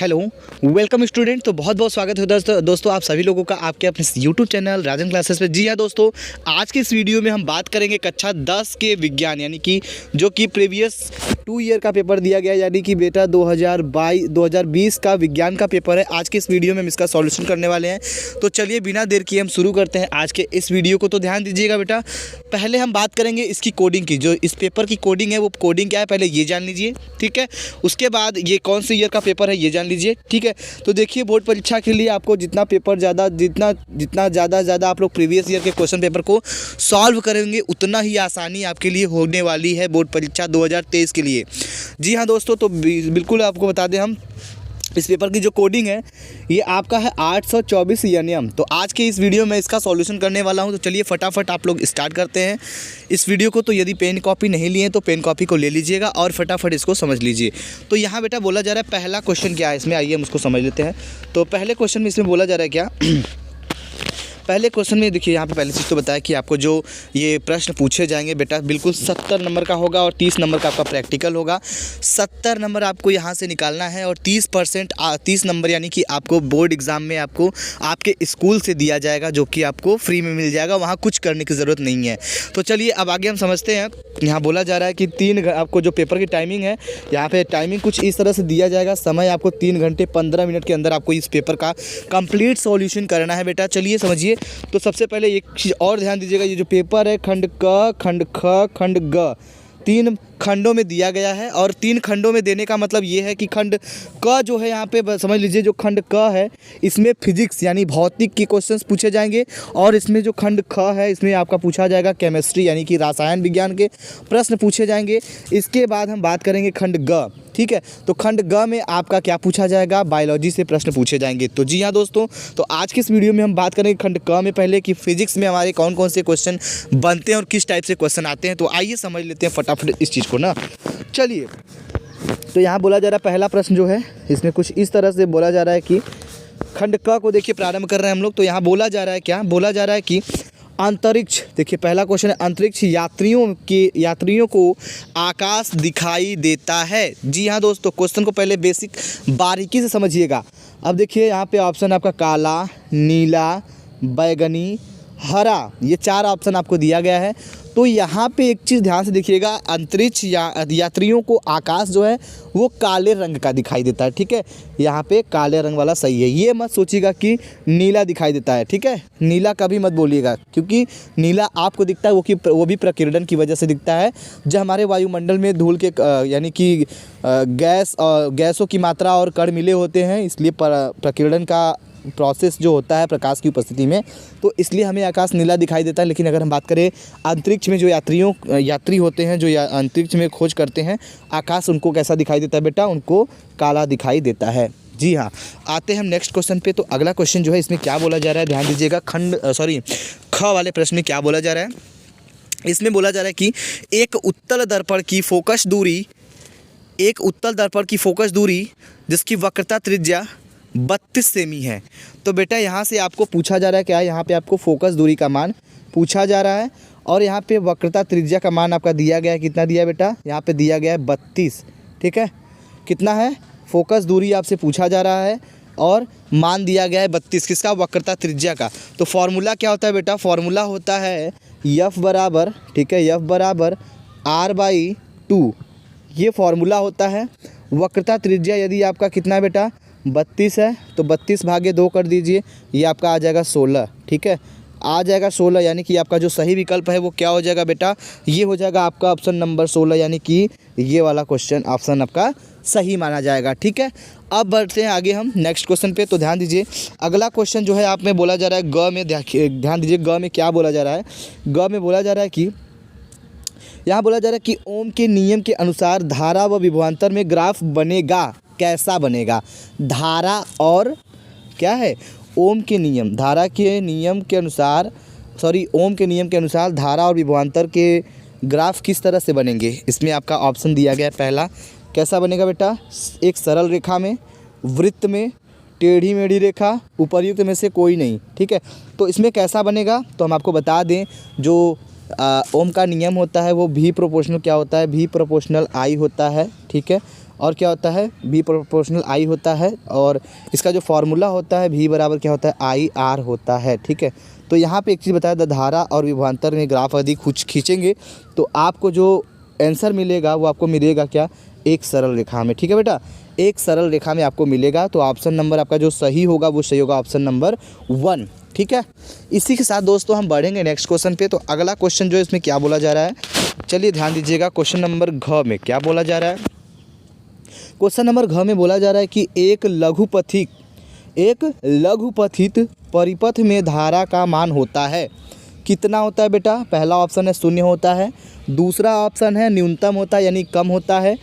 Hello, welcome student. तो बहुत बहुत स्वागत है दोस्तों आप सभी लोगों का आपके अपने यूट्यूब चैनल राजन क्लासेस पे। जी हाँ दोस्तों, आज के इस वीडियो में हम बात करेंगे कक्षा 10 के विज्ञान, यानी कि जो कि प्रीवियस 2 ईयर का पेपर दिया गया, यानी कि बेटा 2020 का विज्ञान का पेपर है। आज के इस वीडियो में हम इसका सॉल्यूशन करने वाले हैं। तो चलिए बिना देर किए हम शुरू करते हैं आज के इस वीडियो को। तो ध्यान दीजिएगा बेटा, पहले हम बात करेंगे इसकी कोडिंग की। जो इस पेपर की कोडिंग है वो कोडिंग क्या है पहले ये जान लीजिए, ठीक है। उसके बाद ये कौन से ईयर का पेपर है ये जान लीजिए, ठीक है। तो देखिए, बोर्ड परीक्षा के लिए आपको जितना पेपर जितना ज़्यादा आप लोग प्रीवियस ईयर के क्वेश्चन पेपर को सॉल्व करेंगे उतना ही आसानी आपके लिए होने वाली है बोर्ड परीक्षा 2023 के लिए। जी हाँ दोस्तों, तो बिल्कुल आपको बता दें हम, इस पेपर की जो कोडिंग है ये आपका है 824 नियम। तो आज के इस वीडियो में इसका सॉल्यूशन करने वाला हूं। तो चलिए फटाफट आप लोग स्टार्ट करते हैं इस वीडियो को। तो यदि पेन कॉपी नहीं लिए तो पेन कॉपी को ले लीजिएगा और फटाफट इसको समझ लीजिए। तो यहाँ बेटा बोला जा रहा है पहला क्वेश्चन क्या है इसमें, आइए हम उसको समझ लेते हैं। तो पहले क्वेश्चन में इसमें बोला जा रहा है क्या पहले क्वेश्चन में देखिए, यहाँ पे पहली चीज़ तो बताया कि आपको जो ये प्रश्न पूछे जाएंगे बेटा बिल्कुल 70 नंबर का होगा और 30 नंबर का आपका प्रैक्टिकल होगा। 70 नंबर आपको यहाँ से निकालना है और 30 नंबर यानी कि आपको बोर्ड एग्ज़ाम में आपको आपके स्कूल से दिया जाएगा, जो कि आपको फ्री में मिल जाएगा, वहाँ कुछ करने की ज़रूरत नहीं है। तो चलिए अब आगे हम समझते हैं। यहाँ बोला जा रहा है कि आपको जो पेपर की टाइमिंग है, यहाँ पर टाइमिंग कुछ इस तरह से दिया जाएगा। समय आपको 3 घंटे 15 मिनट के अंदर आपको इस पेपर का कंप्लीट सॉल्यूशन करना है बेटा। चलिए समझिए। तो सबसे पहले एक चीज़ और ध्यान दीजिएगा, ये जो पेपर है खंड क, खंड ख, खंड ग 3 खंडों में दिया गया है। और 3 खंडों में देने का मतलब ये है कि खंड क जो है यहाँ पे समझ लीजिए, जो खंड क है इसमें फिजिक्स यानी भौतिक के क्वेश्चंस पूछे जाएंगे, और इसमें जो खंड ख है इसमें आपका पूछा जाएगा केमिस्ट्री यानी कि रसायन विज्ञान के प्रश्न पूछे जाएंगे। इसके बाद हम बात करेंगे खंड ग, ठीक है। तो खंड ग में आपका क्या पूछा जाएगा, बायोलॉजी से प्रश्न पूछे जाएंगे। तो जी हाँ दोस्तों, तो आज के इस वीडियो में हम बात करेंगे खंड क में पहले कि फिजिक्स में हमारे कौन कौन से क्वेश्चन बनते हैं और किस टाइप से क्वेश्चन आते हैं। तो आइए समझ लेते हैं फटाफट इस चीज़ को ना। चलिए, तो यहाँ बोला जा रहा है पहला प्रश्न जो है इसमें कुछ इस तरह से बोला जा रहा है कि खंड क को देखिए प्रारंभ कर रहे हैं हम लोग। तो यहाँ बोला जा रहा है क्या, बोला जा रहा है कि अंतरिक्ष, देखिए पहला क्वेश्चन है, अंतरिक्ष यात्रियों को आकाश दिखाई देता है। जी हाँ दोस्तों, क्वेश्चन को पहले बेसिक बारीकी से समझिएगा। अब देखिए यहाँ पे ऑप्शन आपका काला, नीला, बैगनी, हरा, ये 4 ऑप्शन आपको दिया गया है। तो यहाँ पे एक चीज़ ध्यान से देखिएगा, अंतरिक्ष यात्रियों को आकाश जो है वो काले रंग का दिखाई देता है, ठीक है। यहाँ पे काले रंग वाला सही है। ये मत सोचिएगा कि नीला दिखाई देता है, ठीक है। नीला कभी मत बोलिएगा, क्योंकि नीला आपको दिखता है वो भी प्रकीर्णन की वजह से दिखता है। जब हमारे वायुमंडल में धूल के यानी कि गैसों की मात्रा और कण मिले होते हैं, इसलिए प्रकीर्णन का प्रोसेस जो होता है प्रकाश की उपस्थिति में, तो इसलिए हमें आकाश नीला दिखाई देता है। लेकिन अगर हम बात करें अंतरिक्ष में जो यात्री होते हैं, जो अंतरिक्ष में खोज करते हैं, आकाश उनको कैसा दिखाई देता है बेटा, उनको काला दिखाई देता है। जी हाँ, आते हैं हम नेक्स्ट क्वेश्चन पे। तो अगला क्वेश्चन जो है इसमें क्या बोला जा रहा है, ध्यान दीजिएगा। ख वाले प्रश्न में क्या बोला जा रहा है, इसमें बोला जा रहा है कि एक उत्तल दर्पण की फोकस दूरी जिसकी वक्रता त्रिज्या 32 सेमी है। तो बेटा यहाँ से आपको पूछा जा रहा है क्या, यहाँ पे आपको फोकस दूरी का मान पूछा जा रहा है, और यहाँ पे वक्रता त्रिज्या का मान आपका दिया गया है। कितना दिया बेटा, यहाँ पे दिया गया है 32, ठीक है। कितना है, फोकस दूरी आपसे पूछा जा रहा है और मान दिया गया है 32, किसका, वक्रता त्रिज्या का। तो फॉर्मूला क्या होता है बेटा, फॉर्मूला होता है F बराबर, ठीक है, F बराबर R/2, ये फॉर्मूला होता है। वक्रता त्रिज्या यदि आपका कितना है बेटा 32 है, तो 32 भागे 2 कर दीजिए, ये आपका आ जाएगा 16, ठीक है, आ जाएगा 16। यानी कि आपका जो सही विकल्प है वो क्या हो जाएगा बेटा, ये हो जाएगा आपका ऑप्शन नंबर 16, यानी कि ये वाला क्वेश्चन ऑप्शन आपका सही माना जाएगा, ठीक है। अब बढ़ते हैं आगे हम नेक्स्ट क्वेश्चन पे। तो ध्यान दीजिए, अगला क्वेश्चन जो है आप में बोला जा रहा है ग में, ध्यान दीजिए ग में क्या बोला जा रहा है। ग में बोला जा रहा है कि यहाँ बोला जा रहा है कि ओम के नियम के अनुसार धारा व विभवांतर में ग्राफ बनेगा, कैसा बनेगा। धारा और क्या है, ओम के नियम, ओम के नियम के अनुसार धारा और विभवांतर के ग्राफ किस तरह से बनेंगे। इसमें आपका ऑप्शन दिया गया है पहला, कैसा बनेगा बेटा, एक सरल रेखा में, वृत्त में, टेढ़ी मेढ़ी रेखा, उपर्युक्त में से कोई नहीं, ठीक है। तो इसमें कैसा बनेगा, तो हम आपको बता दें, जो ओम का नियम होता है वो भी प्रोपोर्शनल क्या होता है, भी प्रोपोर्शनल आई होता है, ठीक है। और क्या होता है V प्रोपोर्शनल I होता है, और इसका जो फार्मूला होता है V बराबर क्या होता है IR होता है। ठीक है, तो यहाँ पे एक चीज़ बताया, धारा और विभवांतर में ग्राफ यदि कुछ खींचेंगे तो आपको जो आंसर मिलेगा वो आपको मिलेगा क्या, एक सरल रेखा में। ठीक है बेटा, एक सरल रेखा में आपको मिलेगा। तो ऑप्शन नंबर आपका जो सही होगा वो सही होगा ऑप्शन नंबर 1। ठीक है, इसी के साथ दोस्तों हम बढ़ेंगे नेक्स्ट क्वेश्चन पे। तो अगला क्वेश्चन जो है इसमें क्या बोला जा रहा है, चलिए ध्यान दीजिएगा। क्वेश्चन नंबर घ में क्या बोला जा रहा है, क्वेश्चन नंबर घ में बोला जा रहा है कि एक लघुपथित परिपथ में धारा का मान होता है, कितना होता है बेटा। पहला ऑप्शन है 0 होता है, दूसरा ऑप्शन है न्यूनतम होता है यानी कम होता है,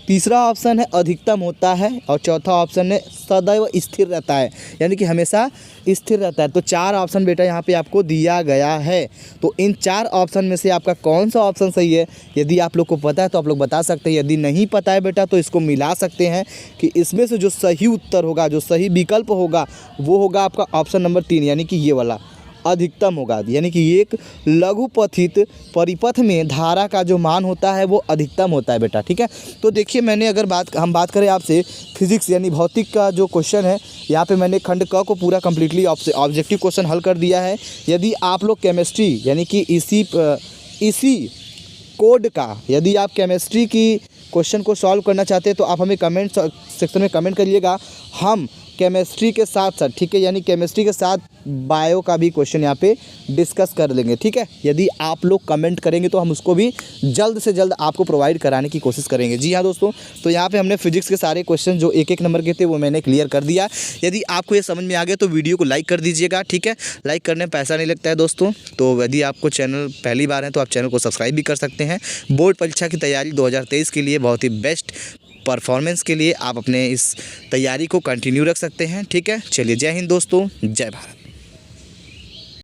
तीसरा ऑप्शन है अधिकतम होता है, और चौथा ऑप्शन है सदैव स्थिर रहता है यानी कि हमेशा स्थिर रहता है। तो 4 ऑप्शन बेटा यहाँ पे आपको दिया गया है। तो इन 4 ऑप्शन में से आपका कौन सा ऑप्शन सही है, यदि आप लोग को पता है तो आप लोग बता सकते हैं, यदि नहीं पता है बेटा तो इसको मिला सकते हैं कि इसमें से जो सही उत्तर होगा, जो सही विकल्प होगा वो होगा आपका ऑप्शन नंबर 3 यानी कि ये वाला अधिकतम होगा। यानी कि एक लघुपथित परिपथ में धारा का जो मान होता है वो अधिकतम होता है बेटा। ठीक है, तो देखिए मैंने अगर हम बात करें आपसे फिजिक्स यानी भौतिक का जो क्वेश्चन है, यहाँ पे मैंने खंड क को पूरा कम्प्लीटली ऑब्जेक्टिव क्वेश्चन हल कर दिया है। यदि आप लोग केमिस्ट्री यानी कि इसी कोड का यदि आप केमिस्ट्री की क्वेश्चन को सॉल्व करना चाहते हैं तो आप हमें कमेंट सेक्शन में कमेंट करिएगा। हम केमिस्ट्री के साथ साथ, ठीक है, यानी केमिस्ट्री के साथ बायो का भी क्वेश्चन यहाँ पे डिस्कस कर लेंगे। ठीक है, यदि आप लोग कमेंट करेंगे तो हम उसको भी जल्द से जल्द आपको प्रोवाइड कराने की कोशिश करेंगे। जी हाँ दोस्तों, तो यहाँ पे हमने फिजिक्स के सारे क्वेश्चन जो 1-1 नंबर के थे वो मैंने क्लियर कर दिया। यदि आपको ये समझ में आ गया तो वीडियो को लाइक कर दीजिएगा। ठीक है, लाइक करने में पैसा नहीं लगता है दोस्तों। तो यदि आपको चैनल पहली बार है तो आप चैनल को सब्सक्राइब भी कर सकते हैं। बोर्ड परीक्षा की तैयारी 2023 के लिए बहुत ही बेस्ट परफॉर्मेंस के लिए आप अपने इस तैयारी को कंटिन्यू रख सकते हैं। ठीक है, चलिए जय हिंद दोस्तों, जय भारत।